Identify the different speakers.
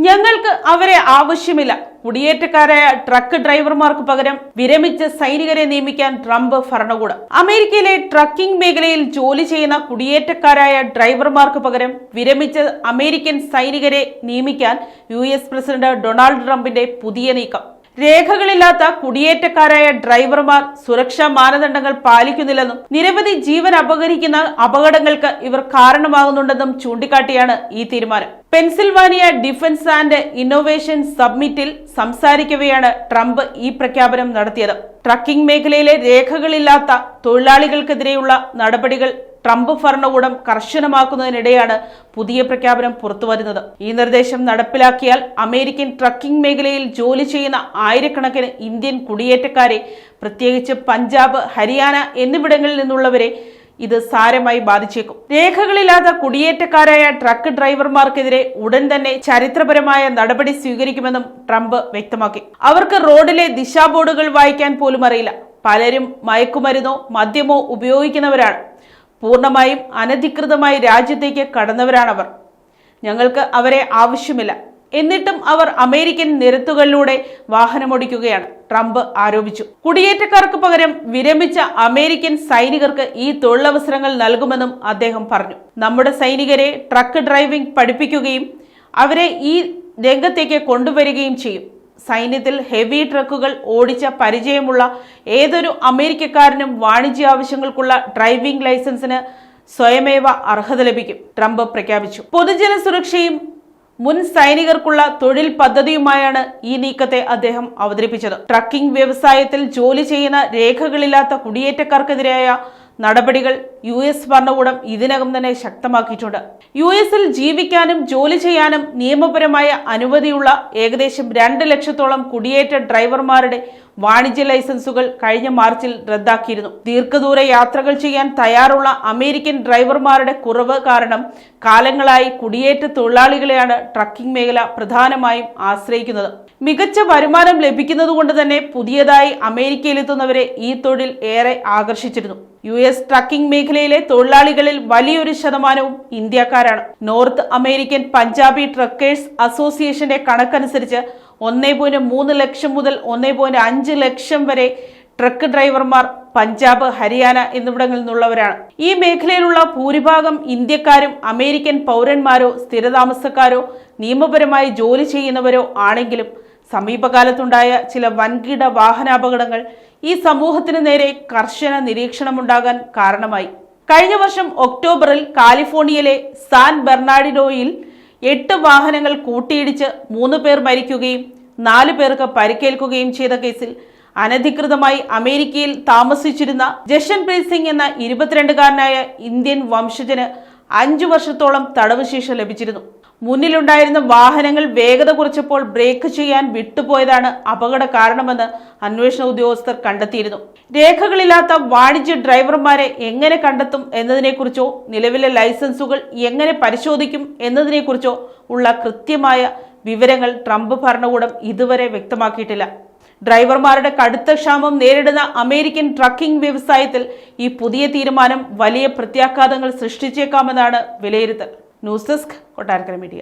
Speaker 1: ഞങ്ങൾക്ക് അവരെ ആവശ്യമില്ല. കുടിയേറ്റക്കാരായ ട്രക്ക് ഡ്രൈവർമാർക്ക് പകരം വിരമിച്ച സൈനികരെ നിയമിക്കാൻ ട്രംപ് ഭരണകൂടം. അമേരിക്കയിലെ ട്രക്കിംഗ് മേഖലയിൽ ജോലി ചെയ്യുന്ന കുടിയേറ്റക്കാരായ ഡ്രൈവർമാർക്ക് പകരം വിരമിച്ച അമേരിക്കൻ സൈനികരെ നിയമിക്കാൻ US പ്രസിഡന്റ് ഡൊണാൾഡ് ട്രംപിന്റെ പുതിയ നീക്കം. രേഖകളില്ലാത്ത കുടിയേറ്റക്കാരായ ഡ്രൈവർമാർ സുരക്ഷാ മാനദണ്ഡങ്ങൾ പാലിക്കുന്നില്ലെന്നും നിരവധി ജീവൻ അപഹരിക്കുന്ന അപകടങ്ങൾക്ക് ഇവർ കാരണമാകുന്നുണ്ടെന്നും ചൂണ്ടിക്കാട്ടിയാണ് ഈ തീരുമാനം. പെൻസിൽവാനിയ ഡിഫൻസ് ആൻഡ് ഇന്നോവേഷൻ സബ്മിറ്റിൽ സംസാരിക്കവെയാണ് ട്രംപ് ഈ പ്രഖ്യാപനം നടത്തിയത്. ട്രക്കിംഗ് മേഖലയിലെ രേഖകളില്ലാത്ത തൊഴിലാളികൾക്കെതിരെയുള്ള നടപടികൾ ട്രംപ് ഭരണകൂടം കർശനമാക്കുന്നതിനിടെയാണ് പുതിയ പ്രഖ്യാപനം പുറത്തുവരുന്നത്. ഈ നിർദ്ദേശം നടപ്പിലാക്കിയാൽ അമേരിക്കൻ ട്രക്കിംഗ് മേഖലയിൽ ജോലി ചെയ്യുന്ന ആയിരക്കണക്കിന് ഇന്ത്യൻ കുടിയേറ്റക്കാരെ, പ്രത്യേകിച്ച് പഞ്ചാബ്, ഹരിയാന എന്നിവിടങ്ങളിൽ നിന്നുള്ളവരെ ഇത് സാരമായി ബാധിച്ചേക്കും. രേഖകളില്ലാത്ത കുടിയേറ്റക്കാരായ ട്രക്ക് ഡ്രൈവർമാർക്കെതിരെ ഉടൻ തന്നെ ചരിത്രപരമായ നടപടി സ്വീകരിക്കുമെന്നും ട്രംപ് വ്യക്തമാക്കി. അവർക്ക് റോഡിലെ ദിശാബോർഡുകൾ വായിക്കാൻ പോലും അറിയില്ല. പലരും മയക്കുമരുന്നോ മദ്യമോ ഉപയോഗിക്കുന്നവരാണ്. പൂർണ്ണമായും അനധികൃതമായി രാജ്യത്തേക്ക് കടന്നവരാണവർ. ഞങ്ങൾക്ക് അവരെ ആവശ്യമില്ല. എന്നിട്ടും അവർ അമേരിക്കൻ നിരത്തുകളിലൂടെ വാഹനമോടിക്കുകയാണ്, ട്രംപ് ആരോപിച്ചു. കുടിയേറ്റക്കാർക്ക് പകരം വിരമിച്ച അമേരിക്കൻ സൈനികർക്ക് ഈ തൊഴിലവസരങ്ങൾ നൽകുമെന്നും അദ്ദേഹം പറഞ്ഞു. നമ്മുടെ സൈനികരെ ട്രക്ക് ഡ്രൈവിംഗ് പഠിപ്പിക്കുകയും അവരെ ഈ രംഗത്തേക്ക് കൊണ്ടുവരികയും ചെയ്യും. സൈന്യത്തിൽ ഹെവി ട്രക്കുകൾ ഓടിച്ച പരിചയമുള്ള ഏതൊരു അമേരിക്കക്കാരനും വാണിജ്യ ആവശ്യങ്ങൾക്കുള്ള ഡ്രൈവിംഗ് ലൈസൻസിന് സ്വയമേവ അർഹത ലഭിക്കും, ട്രംപ് പ്രഖ്യാപിച്ചു. പൊതുജന സുരക്ഷയും മുൻ സൈനികർക്കുള്ള തൊഴിൽ പദ്ധതിയുമായാണ് ഈ നീക്കത്തെ അദ്ദേഹം അവതരിപ്പിച്ചത്. ട്രക്കിംഗ് വ്യവസായത്തിൽ ജോലി ചെയ്യുന്ന രേഖകളില്ലാത്ത കുടിയേറ്റക്കാർക്കെതിരായ നടപടികൾ US ഭരണകൂടം ഇതിനകം തന്നെ ശക്തമാക്കിയിട്ടുണ്ട്. US-ൽ ജീവിക്കാനും ജോലി ചെയ്യാനും നിയമപരമായ അനുമതിയുള്ള ഏകദേശം 2 ലക്ഷത്തോളം കുടിയേറ്റ ഡ്രൈവർമാരുടെ വാണിജ്യ ലൈസൻസുകൾ കഴിഞ്ഞ മാർച്ചിൽ റദ്ദാക്കിയിരുന്നു. ദീർഘദൂര യാത്രകൾ ചെയ്യാൻ തയ്യാറുള്ള അമേരിക്കൻ ഡ്രൈവർമാരുടെ കുറവ് കാരണം കാലങ്ങളായി കുടിയേറ്റ തൊഴിലാളികളെയാണ് ട്രക്കിംഗ് മേഖല പ്രധാനമായും ആശ്രയിക്കുന്നത്. മികച്ച വരുമാനം ലഭിക്കുന്നതുകൊണ്ട് തന്നെ പുതിയതായി അമേരിക്കയിലെത്തുന്നവരെ ഈ തൊഴിൽ ഏറെ ആകർഷിച്ചിരുന്നു. US ട്രക്കിംഗ് മേഖലയിലെ തൊഴിലാളികളിൽ വലിയൊരു ശതമാനവും ഇന്ത്യക്കാരാണ്. നോർത്ത് അമേരിക്കൻ പഞ്ചാബി ട്രക്കേഴ്സ് അസോസിയേഷന്റെ കണക്കനുസരിച്ച് 1.3 ലക്ഷം മുതൽ 1.5 ലക്ഷം വരെ ട്രക്ക് ഡ്രൈവർമാർ പഞ്ചാബ്, ഹരിയാന എന്നിവിടങ്ങളിൽ നിന്നുള്ളവരാണ്. ഈ മേഖലയിലുള്ള ഭൂരിഭാഗം ഇന്ത്യക്കാരും അമേരിക്കൻ പൗരന്മാരോ സ്ഥിരതാമസക്കാരോ നിയമപരമായി ജോലി ചെയ്യുന്നവരോ ആണെങ്കിലും സമീപകാലത്തുണ്ടായ ചില വൻകിട വാഹനാപകടങ്ങൾ ഈ സമൂഹത്തിന് നേരെ കർശന നിരീക്ഷണമുണ്ടാകാൻ കാരണമായി. കഴിഞ്ഞ വർഷം ഒക്ടോബറിൽ കാലിഫോർണിയയിലെ സാൻ ബെർണാർഡിനോയിൽ 8 വാഹനങ്ങൾ കൂട്ടിയിടിച്ച് 3 പേർ മരിക്കുകയും 4 പേർക്ക് പരിക്കേൽക്കുകയും ചെയ്ത കേസിൽ അനധികൃതമായി അമേരിക്കയിൽ താമസിച്ചിരുന്ന ജഷൻപ്രീത് സിംഗ് എന്ന 22-കാരനായ ഇന്ത്യൻ വംശജന് 5 വർഷത്തോളം തടവ് ശിക്ഷ ലഭിച്ചിരുന്നു. മുന്നിലുണ്ടായിരുന്ന വാഹനങ്ങൾ വേഗത കുറച്ചപ്പോൾ ബ്രേക്ക് ചെയ്യാൻ വിട്ടുപോയതാണ് അപകട കാരണമെന്ന് അന്വേഷണ ഉദ്യോഗസ്ഥർ കണ്ടെത്തിയിരുന്നു. രേഖകളില്ലാത്ത വാണിജ്യ ഡ്രൈവർമാരെ എങ്ങനെ കണ്ടെത്തും എന്നതിനെക്കുറിച്ചോ നിലവിലെ ലൈസൻസുകൾ എങ്ങനെ പരിശോധിക്കും എന്നതിനെക്കുറിച്ചോ ഉള്ള കൃത്യമായ വിവരങ്ങൾ ട്രംപ് ഭരണകൂടം ഇതുവരെ വ്യക്തമാക്കിയിട്ടില്ല. ഡ്രൈവർമാരുടെ കടുത്ത ക്ഷാമം നേരിടുന്ന അമേരിക്കൻ ട്രക്കിംഗ് വ്യവസായത്തിൽ ഈ പുതിയ തീരുമാനം വലിയ പ്രത്യാഘാതങ്ങൾ സൃഷ്ടിച്ചേക്കാമെന്നാണ് വിലയിരുത്തൽ. News desk, Kottarakkara media.